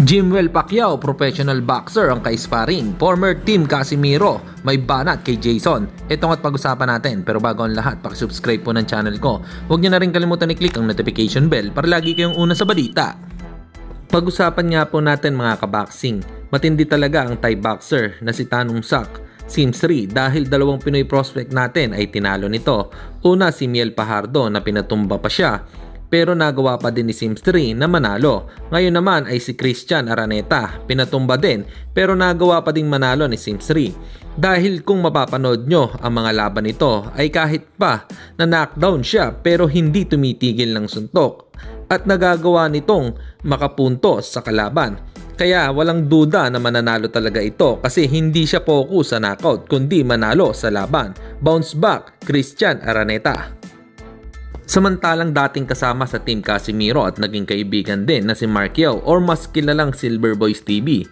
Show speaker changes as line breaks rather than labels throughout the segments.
Jimwell Pacquiao, professional boxer ang ka-sparring. Former Team Casimiro, may banat kay Jason. Ito nga't pag-usapan natin, pero bago ang lahat, pakisubscribe po ng channel ko. Huwag niyo na rin kalimutan i-click ang notification bell para lagi kayong una sa balita. Pag-usapan nga po natin mga kaboxing, matindi talaga ang Thai boxer na si Tanong Sak Sims 3 dahil dalawang Pinoy prospect natin ay tinalo nito. Una si Miel Pajardo na pinatumba pa siya, pero nagawa pa din ni Sims 3 na manalo. Ngayon naman ay si Christian Araneta, pinatumba din pero nagawa pa ding manalo ni Sims 3. Dahil kung mapapanood nyo ang mga laban nito ay kahit pa na knockdown siya pero hindi tumitigil ng suntok at nagagawa nitong makapuntos sa kalaban. Kaya walang duda na mananalo talaga ito kasi hindi siya focus sa knockout kundi manalo sa laban. Bounce back, Christian Araneta. Samantalang dating kasama sa Team Casimiro at naging kaibigan din na si Mark Yao or mas kilalang Silver Boys TV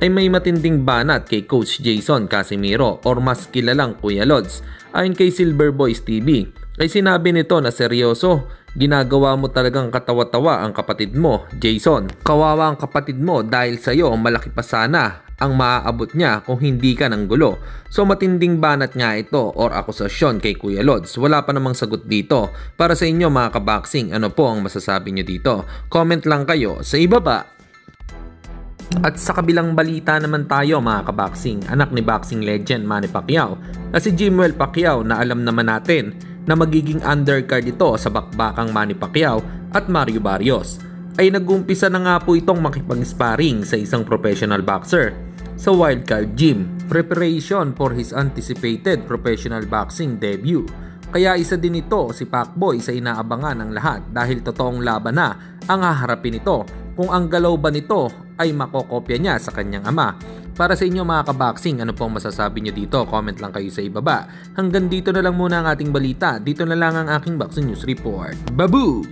ay may matinding banat kay Coach Jason Casimiro or mas kilalang Kuya Lods. Ayon kay Silver Boys TV ay sinabi nito na seryoso, ginagawa mo talagang katawa-tawa ang kapatid mo, Jason. Kawawa ang kapatid mo dahil sa'yo malaki pa sana ang maaabot niya kung hindi ka ng gulo. So matinding banat nga ito or akusasyon kay Kuya Lods. Wala pa namang sagot dito. Para sa inyo mga kaboxing, ano po ang masasabi nyo dito? Comment lang kayo sa ibaba. At sa kabilang balita naman tayo mga kaboxing, anak ni boxing legend Manny Pacquiao na si Jimwell Pacquiao na alam naman natin na magiging undercard ito sa bakbakang Manny Pacquiao at Mario Barrios ay nag-umpisa na nga po itong makipag-sparring sa isang professional boxer sa Wildcard Gym, preparation for his anticipated professional boxing debut. Kaya isa din ito si Pacboy sa inaabangan ng lahat dahil totoong laban na ang haharapin nito kung ang galaw ba nito ay makokopya niya sa kanyang ama. Para sa inyo mga kaboxing, ano pong masasabi nyo dito? Comment lang kayo sa ibaba. Hanggang dito na lang muna ang ating balita. Dito na lang ang aking boxing news report. Babu!